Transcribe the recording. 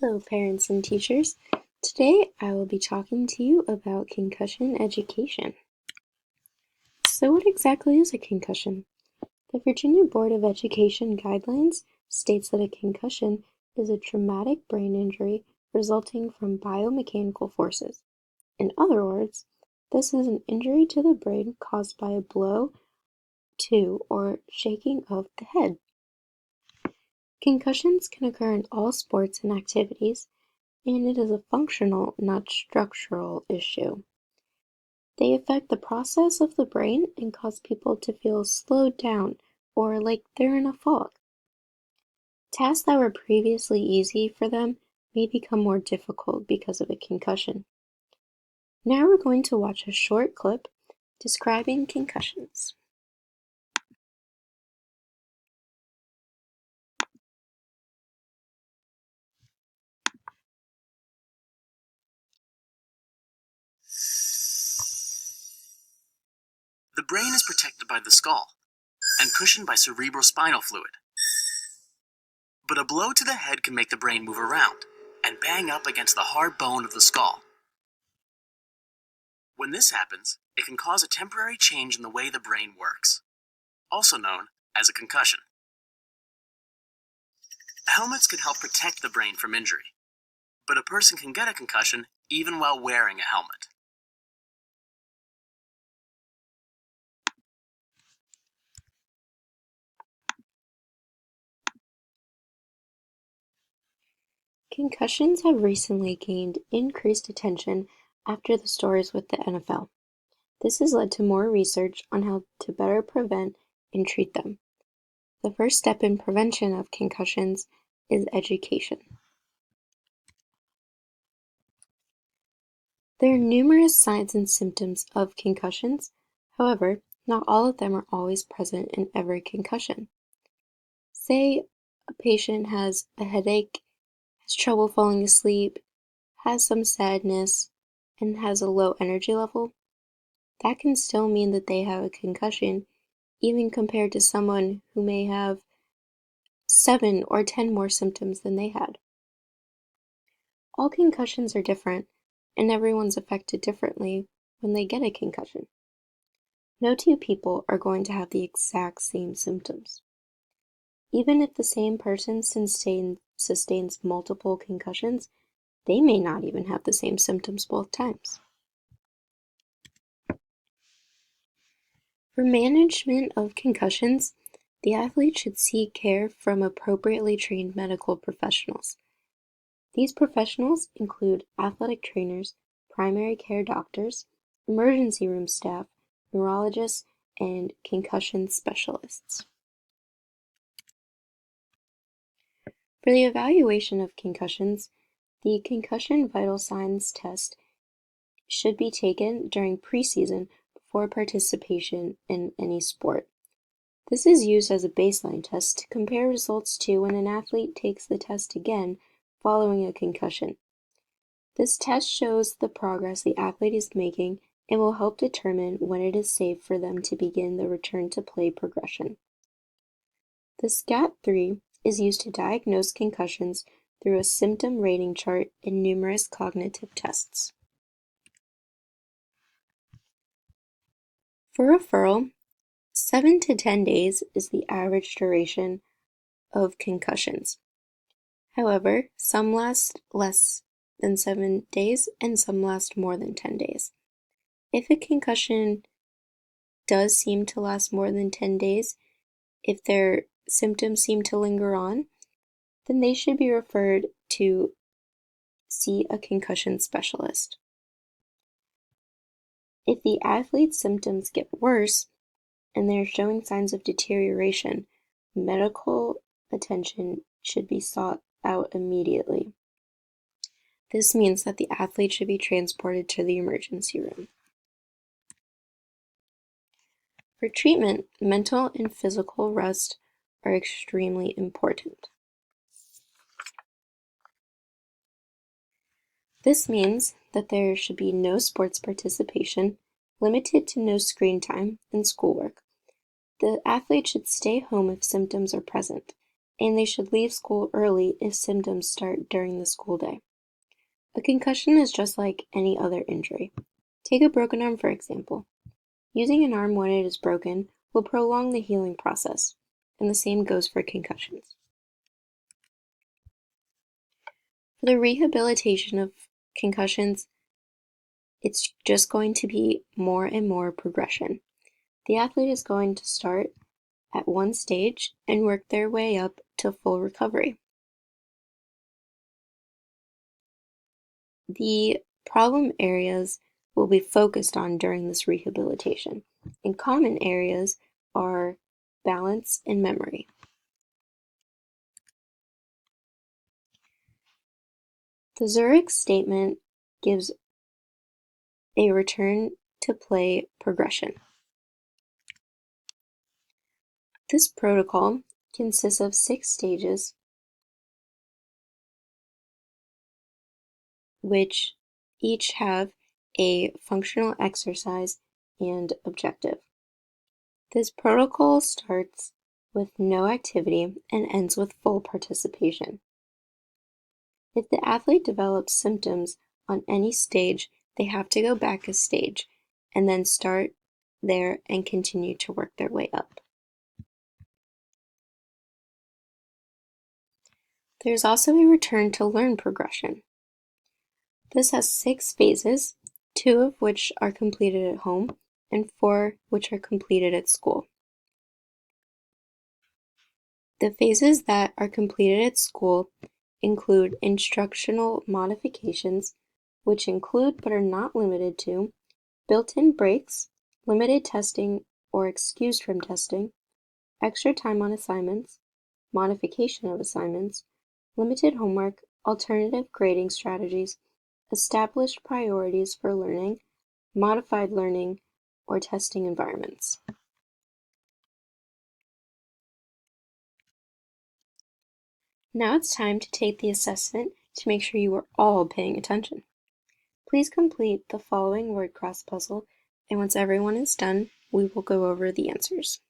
Hello, parents and teachers. Today I will be talking to you about concussion education. So, what exactly is a concussion? The Virginia Board of Education guidelines states that a concussion is a traumatic brain injury resulting from biomechanical forces. In other words, this is an injury to the brain caused by a blow to or shaking of the head. Concussions can occur in all sports and activities, and it is a functional, not structural issue. They affect the process of the brain and cause people to feel slowed down or like they're in a fog. Tasks that were previously easy for them may become more difficult because of a concussion. Now we're going to watch a short clip describing concussions. The brain is protected by the skull and cushioned by cerebrospinal fluid. But a blow to the head can make the brain move around and bang up against the hard bone of the skull. When this happens, it can cause a temporary change in the way the brain works, also known as a concussion. Helmets can help protect the brain from injury, but a person can get a concussion even while wearing a helmet. Concussions have recently gained increased attention after the stories with the NFL. This has led to more research on how to better prevent and treat them. The first step in prevention of concussions is education. There are numerous signs and symptoms of concussions. However, not all of them are always present in every concussion. Say a patient has a headache, has trouble falling asleep, has some sadness, and has a low energy level. That can still mean that they have a concussion, even compared to someone who may have 7 or 10 more symptoms than they had. All concussions are different, and everyone's affected differently when they get a concussion. No two people are going to have the exact same symptoms. Even if the same person sustains multiple concussions, they may not even have the same symptoms both times. For management of concussions, the athlete should seek care from appropriately trained medical professionals. These professionals include athletic trainers, primary care doctors, emergency room staff, neurologists, and concussion specialists. For the evaluation of concussions, the concussion vital signs test should be taken during preseason before participation in any sport. This is used as a baseline test to compare results to when an athlete takes the test again following a concussion. This test shows the progress the athlete is making and will help determine when it is safe for them to begin the return to play progression. The SCAT-3 is used to diagnose concussions through a symptom rating chart and numerous cognitive tests. For referral, 7 to 10 days is the average duration of concussions. However, some last less than 7 days and some last more than 10 days. If a concussion does seem to last more than 10 days, if their symptoms seem to linger on, then they should be referred to see a concussion specialist. If the athlete's symptoms get worse and they're showing signs of deterioration, medical attention should be sought out immediately. This means that the athlete should be transported to the emergency room. For treatment, mental and physical rest are extremely important. This means that there should be no sports participation, limited to no screen time, and schoolwork. The athlete should stay home if symptoms are present, and they should leave school early if symptoms start during the school day. A concussion is just like any other injury. Take a broken arm, for example. Using an arm when it is broken will prolong the healing process, and the same goes for concussions. For the rehabilitation of concussions, it's just going to be more and more progression. The athlete is going to start at one stage and work their way up to full recovery. The problem areas will be focused on during this rehabilitation, and common areas are balance and memory. The Zurich statement gives a return to play progression. This protocol consists of 6 stages, which each have a functional exercise and objective. This protocol starts with no activity and ends with full participation. If the athlete develops symptoms on any stage, they have to go back a stage and then start there and continue to work their way up. There's also a return to learn progression. This has 6 phases, 2 of which are completed at home and 4 which are completed at school. The phases that are completed at school include instructional modifications, which include but are not limited to built-in breaks, limited testing or excused from testing, extra time on assignments, modification of assignments, limited homework, alternative grading strategies, established priorities for learning, modified learning, or testing environments. Now it's time to take the assessment to make sure you are all paying attention. Please complete the following word cross puzzle, and once everyone is done, we will go over the answers.